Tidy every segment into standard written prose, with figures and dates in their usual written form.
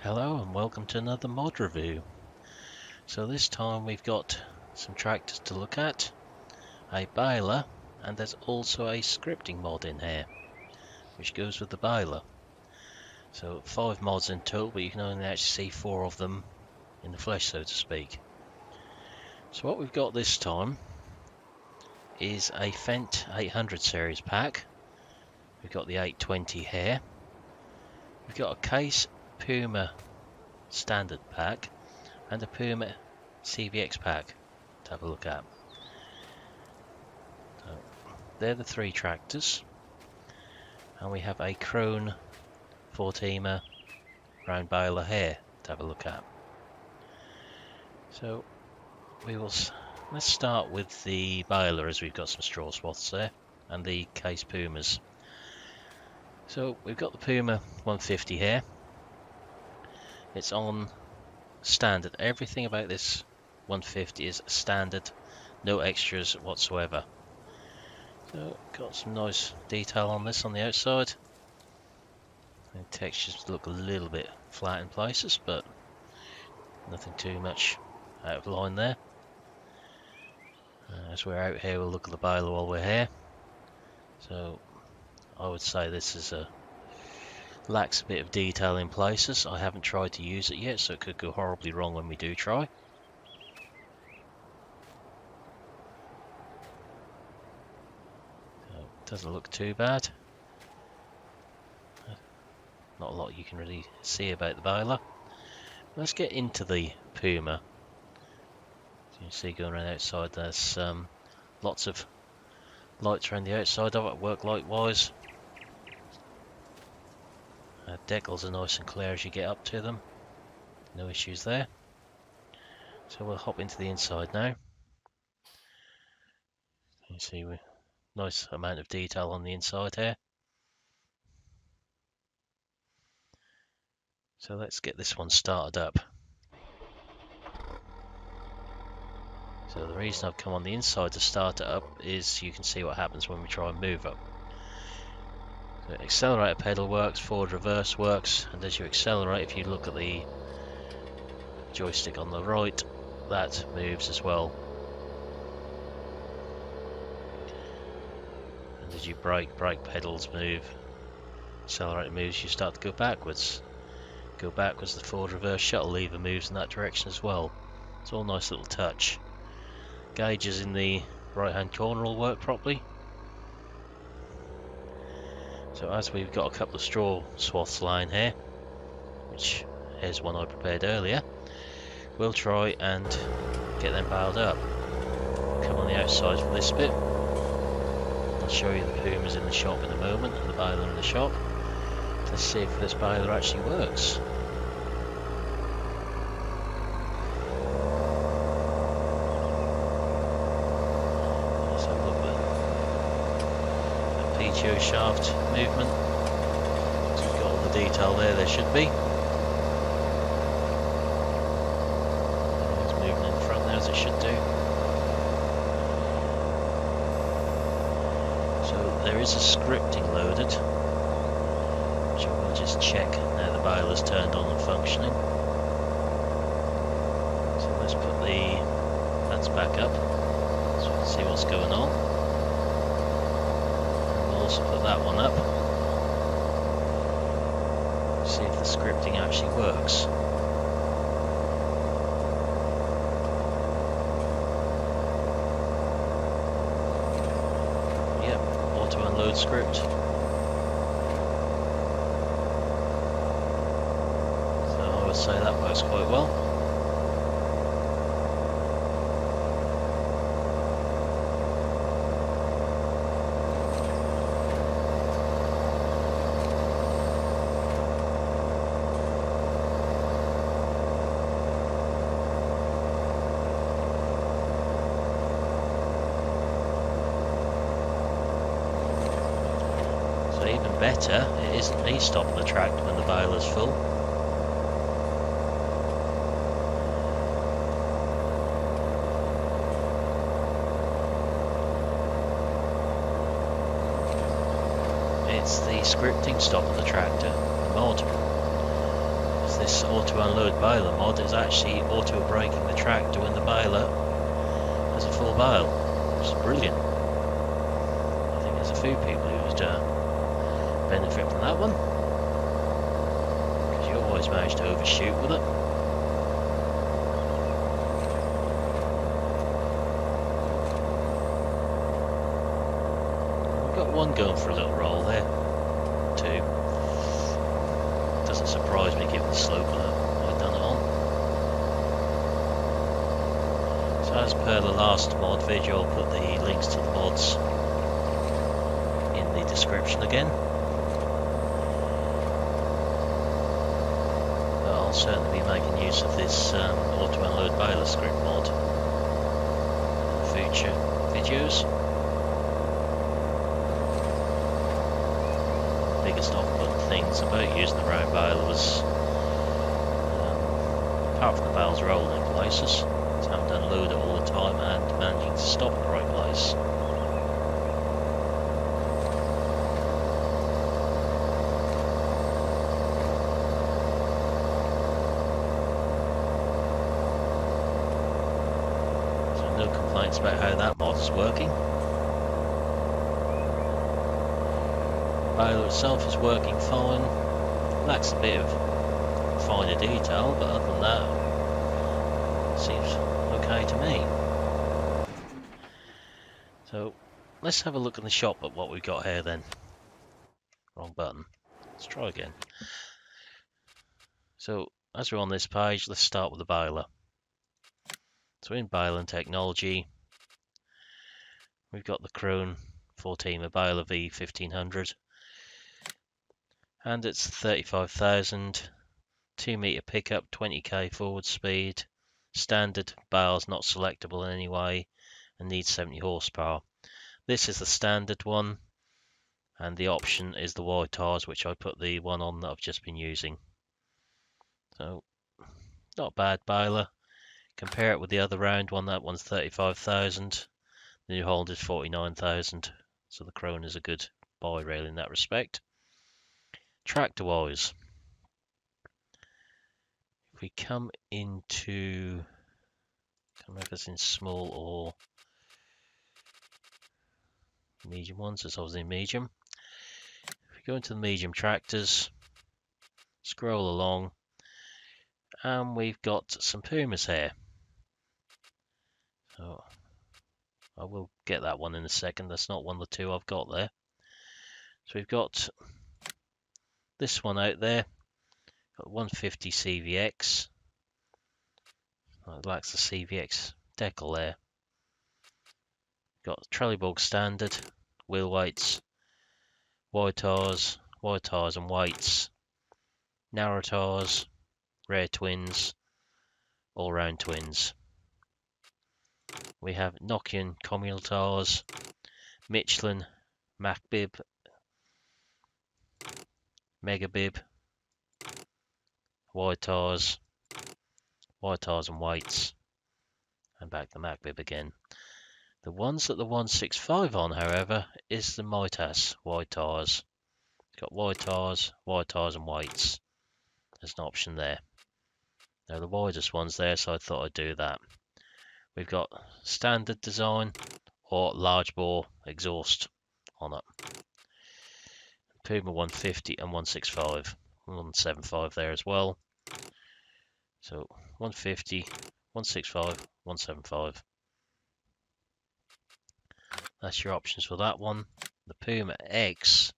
Hello and welcome to another mod review. So this time we've got some tractors to look at, a baler, and there's also a scripting mod in here, which goes with the baler. So 5 mods in total, but you can only actually see 4 of them in the flesh, so to speak. So what we've got this time is a Fendt 800 series pack. We've got the 820 here. We've got a case Puma standard pack and a Puma CVX pack to have a look at. So they're the 3 tractors, and we have a Krone Fortima round baler here to have a look at. So let's start with the baler, as we've got some straw swaths there, and the case Pumas. So we've got the Puma 150 here. It's on standard. Everything about this 150 is standard, no extras whatsoever. So got some nice detail on this on the outside. The textures look a little bit flat in places, but nothing too much out of line there. As we're out here, we'll look at the baler while we're here. So I would say this lacks a bit of detail in places. I haven't tried to use it yet, so it could go horribly wrong when we do try. So it doesn't look too bad. Not a lot you can really see about the baler. Let's get into the Puma. As you can see, going around outside, there's lots of lights around the outside of it, work light wise. Decals are nice and clear as you get up to them, no issues there. So we'll hop into the inside now. You see, nice amount of detail on the inside here. So let's get this one started up. So the reason I've come on the inside to start it up is you can see what happens when we try and move up. So accelerator pedal works, forward reverse works, and as you accelerate, if you look at the joystick on the right, that moves as well. And as you brake pedals move, accelerator moves, you start to go backwards. Go backwards, the forward reverse shuttle lever moves in that direction as well. It's all a nice little touch. Gauges in the right hand corner will work properly. So as we've got a couple of straw swaths lying here, which here's one I prepared earlier, we'll try and get them baled up. Come on the outside for this bit. I'll show you the Pumas in the shop in a moment, and the baler in the shop. Let's see if this baler actually works. Let's have a look at the PTO shaft movement. So we've got all the detail there should be. It's moving in front there as it should do. So there is a scripting loaded, which I will just check now the baler's turned on and functioning. So let's put that's back up so we can see what's going on. And we'll also put that one up, see if the scripting actually works. Yep, auto unload script. So that works quite well. So even better, it isn't me stopping the tractor when the baler's full. It's the scripting stopping the tractor, the mod. It's this auto unload baler mod is actually auto braking the tractor when the baler has a full bale, which is brilliant. I think there's a few people who would benefit from that one, because you always manage to overshoot with it. We've got one going for a little roll there, two. Doesn't surprise me given the slope that I've done it on. So as per the last mod video, I'll put the links to the mods in the description again. But I'll certainly be making use of this auto unload baler script mod in future videos. Biggest off-putting things about using the round baler was, apart from the bales rolling in places, is having to unload it all the time and managing to stop in the right place. So no complaints about how that mod is working. Baler itself is working fine, lacks a bit of finer detail, but other than that, it seems okay to me. So let's have a look in the shop at what we've got here then. Wrong button. Let's try again. So as we're on this page, let's start with the baler. So in Baler Technology, we've got the Krone Fortima Baler V1500. And it's 35,000, 2 meter pickup, 20k forward speed, standard, bales not selectable in any way, and needs 70 horsepower. This is the standard one, and the option is the wide tires, which I put the one on that I've just been using. So, not bad baler. Compare it with the other round one, that one's 35,000, the New Holland is 49,000, so the Krone is a good buy rail in that respect. Tractor wise, if we come into, I can't remember if it's in small or medium ones, it's obviously medium. If we go into the medium tractors, scroll along, and we've got some Pumas here. So I will get that one in a second, that's not one of the two I've got there. So we've got this one out there, got 150 CVX. It lacks the CVX decal there. Got Trelleborg standard, wheel weights, wide tires and weights, narrow tires, rare twins, all round twins. We have Nokian communal tires, Michelin, Macbib, Megabib, wide tires and weights, and back the Macbib again. The ones that the 165 on, however, is the Mitas wide tires. It's got wide tires and weights. There's an option there. Now the widest one's there, so I thought I'd do that. We've got standard design or large bore exhaust on it. Puma 150 and 165. 175 there as well. So 150, 165, 175. That's your options for that one. The Puma X,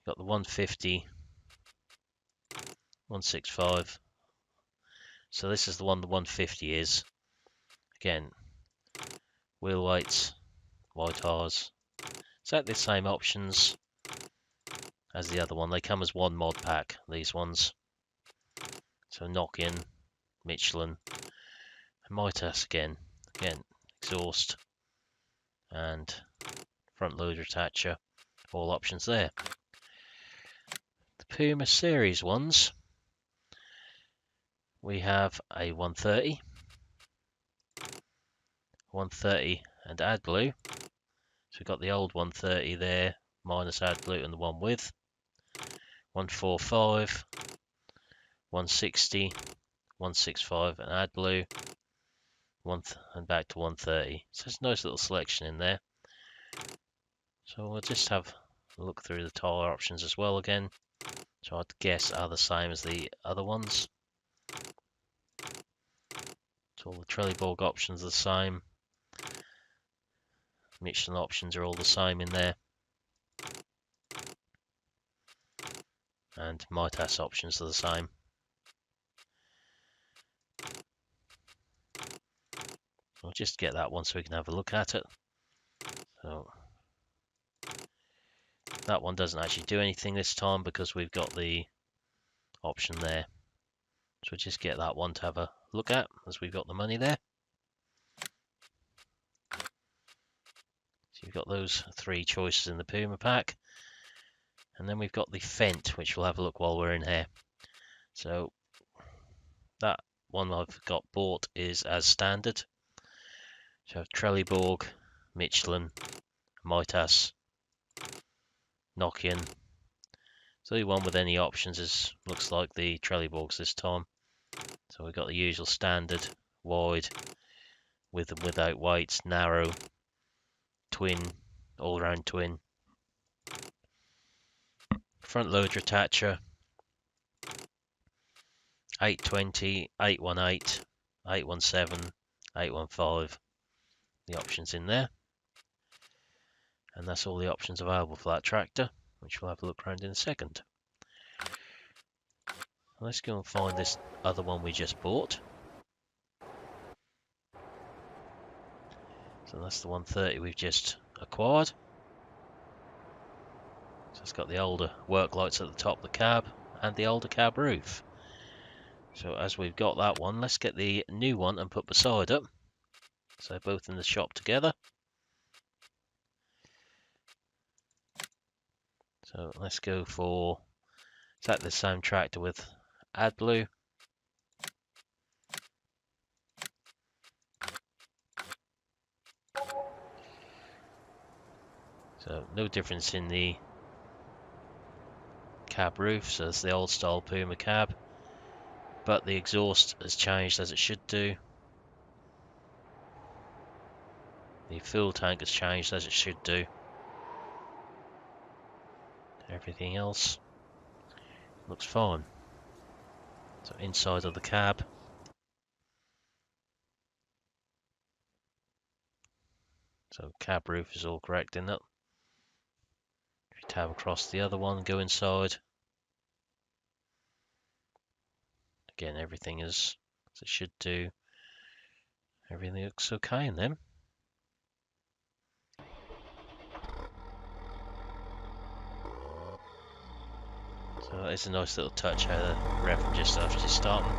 got the 150, 165. So this is the one the 150 is. Again, wheel weights, wide tires. Exactly the same options as the other one. They come as one mod pack, these ones. So Nokian, Michelin, and Mitas again. Again, exhaust and front loader attacher, all options there. The Puma series ones, we have a 130 and AdBlue. So we've got the old 130 there, minus AdBlue, and the one with. 145, 160, 165 and AdBlue, and back to 130. So there's a nice little selection in there. So we'll just have a look through the tyre options as well again. So I'd guess are the same as the other ones. So all the Trelleborg options are the same. Michelin options are all the same in there. And Mitas options are the same. We'll just get that one so we can have a look at it. So that one doesn't actually do anything this time because we've got the option there. So we'll just get that one to have a look at as we've got the money there. So you've got those 3 choices in the Puma pack. And then we've got the Fendt, which we'll have a look while we're in here. So that one I've got bought is as standard. So Trelleborg, Michelin, Mitas, Nokian. So the one with any options looks like the Trelleborgs this time. So we've got the usual standard, wide, with and without weights, narrow, twin, all-round twin. Front loader attacher, 820, 818, 817, 815. The options in there. And that's all the options available for that tractor, which we'll have a look around in a second. Let's go and find this other one we just bought. So that's the 130 we've just acquired. So it's got the older work lights at the top of the cab and the older cab roof. So as we've got that one, let's get the new one and put beside it. So both in the shop together. So let's go for exactly the same tractor with AdBlue. So no difference in the cab roof, so it's the old style Puma cab, but the exhaust has changed as it should do. The fuel tank has changed as it should do. Everything else looks fine. So inside of the cab, so cab roof is all correct in it. If you tab across the other one, go inside. Again, everything is as it should do. Everything looks okay in them. So it's a nice little touch how the rev just after starting.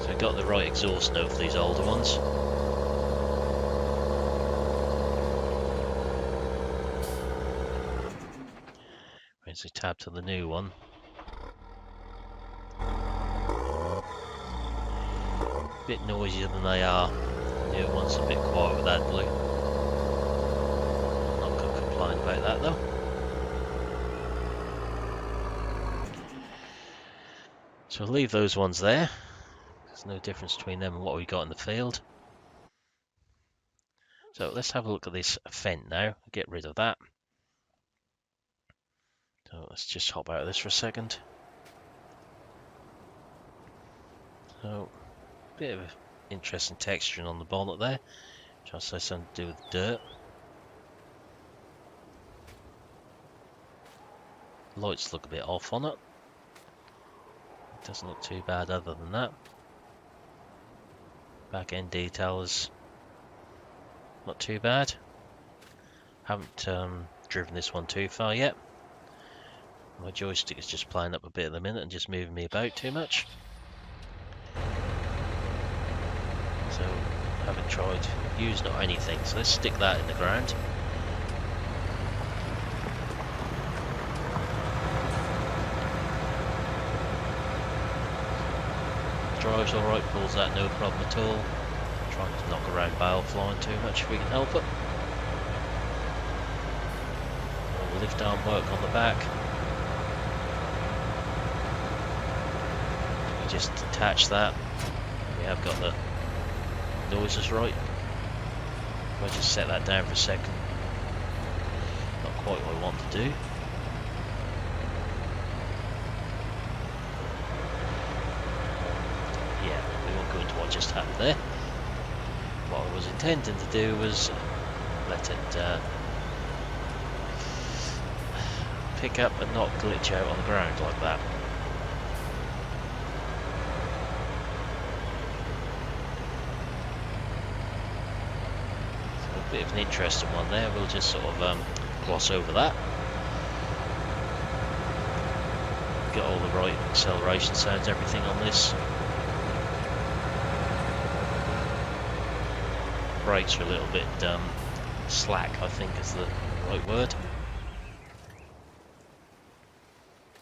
So we've got the right exhaust note for these older ones. As we tab to the new one. A bit noisier than they are. The new one's a bit quiet with AdBlue. Not going to complain about that though. So we'll leave those ones there. There's no difference between them and what we got in the field. So let's have a look at this Fendt now. Get rid of that. So let's just hop out of this for a second. So a bit of an interesting texturing on the bonnet there. Which I'll say something to do with dirt. Lights look a bit off on it. Doesn't look too bad other than that. Back end detail is not too bad. Haven't driven this one too far yet. My joystick is just playing up a bit at the minute and just moving me about too much. So haven't tried using it or anything. So let's stick that in the ground. Drives alright, pulls that no problem at all. Trying to knock around Baler flying too much if we can help it. All the lift arm work on the back. just detach that. We have got the noises right. If I just set that down for a second, not quite what I want to do. Yeah, we won't go into what just happened there. What I was intending to do was let it pick up and not glitch out on the ground like that. So a bit of an interesting one there. We'll just sort of gloss over that. Get all the right acceleration sounds, everything on this. Brakes are a little bit slack, I think is the right word.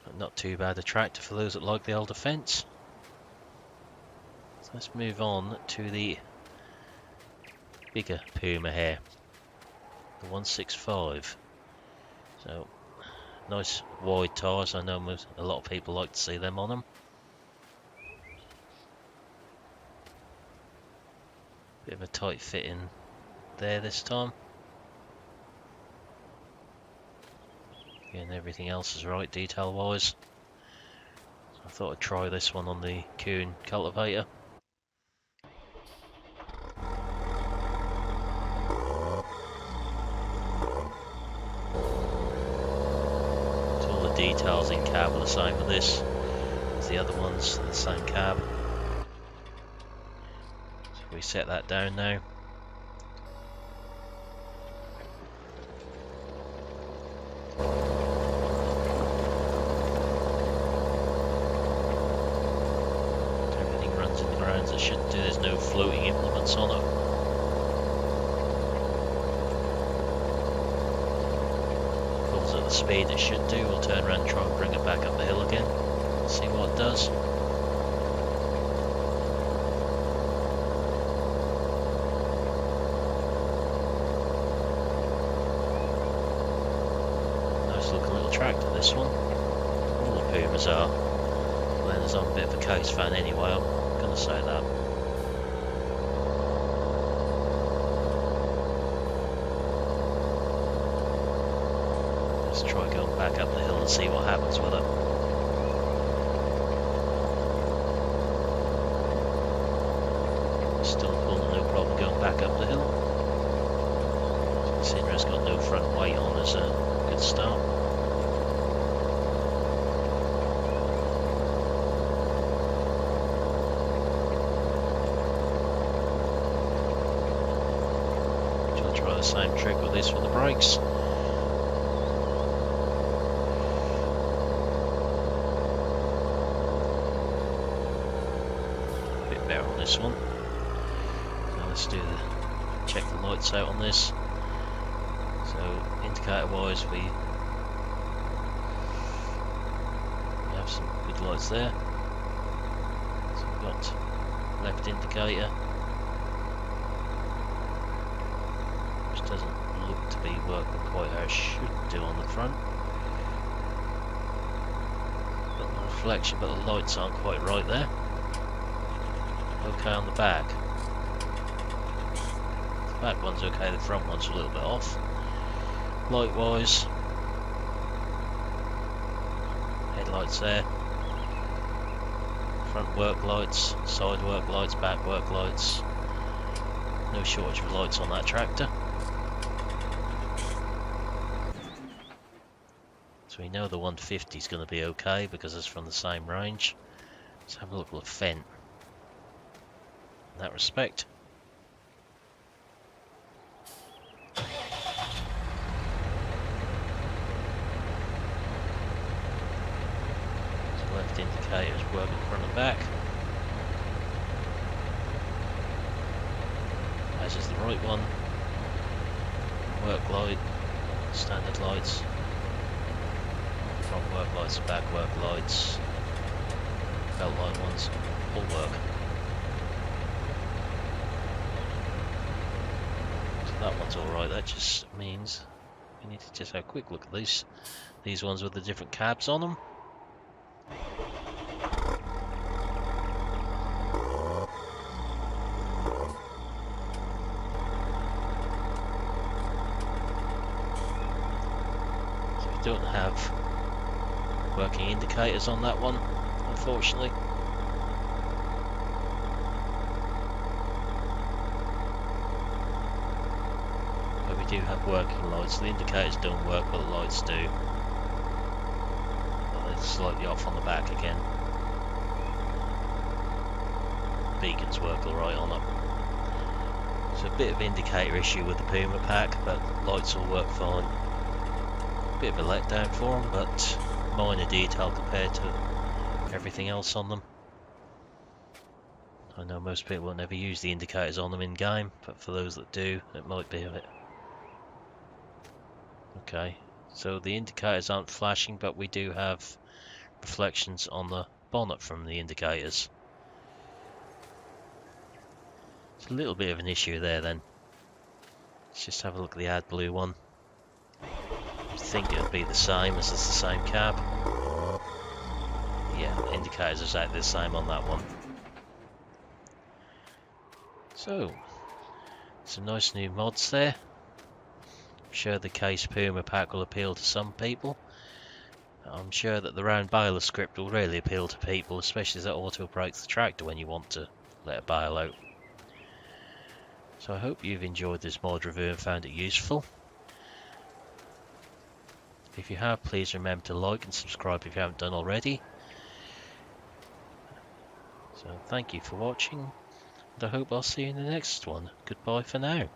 But not too bad a tractor for those that like the older Fendts. So let's move on to the bigger Puma here, the 165. So nice wide tyres. I know a lot of people like to see them on them. Bit of a tight fit in there this time. Again, everything else is right detail wise. So I thought I'd try this one on the Krone cultivator. So all the details in cab are the same with this as the other ones, the same cab. So we set that down now. Everything runs in the grounds it should do, there's no floating implements on it. Pulls at the speed it should do, we'll turn around and try and bring it back up the hill again. See what it does. Looking little tractor, this one. All the Pumas are. Len's I'm a bit of a Case fan anyway, I'm going to say that. Let's try going back up the hill and see what happens with it. Still pulling, no problem going back up the hill. Considering it's got no front weight on, it's a good start. The same trick with this for the brakes. A bit better on this one. Now let's do check the lights out on this. So indicator wise we have some good lights there. So we've got left indicator. Doesn't look to be working quite how it should do on the front. Got the reflection, but the lights aren't quite right there. Okay on the back. The back one's okay, the front one's a little bit off. Light wise, headlights there. Front work lights, side work lights, back work lights. No shortage of lights on that tractor. So we know the 150 is going to be okay because it's from the same range. Let's have a look at Fendt in that respect. So left indicator is working front and back, as is the right one. Work light, standard lights. Front work lights, back work lights, belt light ones, all work. So that one's alright, that just means we need to just have a quick look at these ones with the different cabs on them. Don't have working indicators on that one, unfortunately. But we do have working lights. The indicators don't work, but the lights do. Well, they're slightly off on the back again. Beacons work alright on them. So a bit of indicator issue with the Puma pack, but lights will work fine. Bit of a letdown for them, but minor detail compared to everything else on them. I know most people will never use the indicators on them in game, but for those that do, it might be of it. Okay, so the indicators aren't flashing, but we do have reflections on the bonnet from the indicators. It's a little bit of an issue there then. Let's just have a look at the AdBlue one. I think it would be the same as it's the same cab. Yeah, the indicators are exactly the same on that one. So, some nice new mods there. I'm sure the Case Puma pack will appeal to some people. I'm sure that the round Baler script will really appeal to people, especially as it auto brakes the tractor when you want to let it bail out. So I hope you've enjoyed this mod review and found it useful. If you have, please remember to like and subscribe if you haven't done already. So thank you for watching, and I hope I'll see you in the next one. Goodbye for now.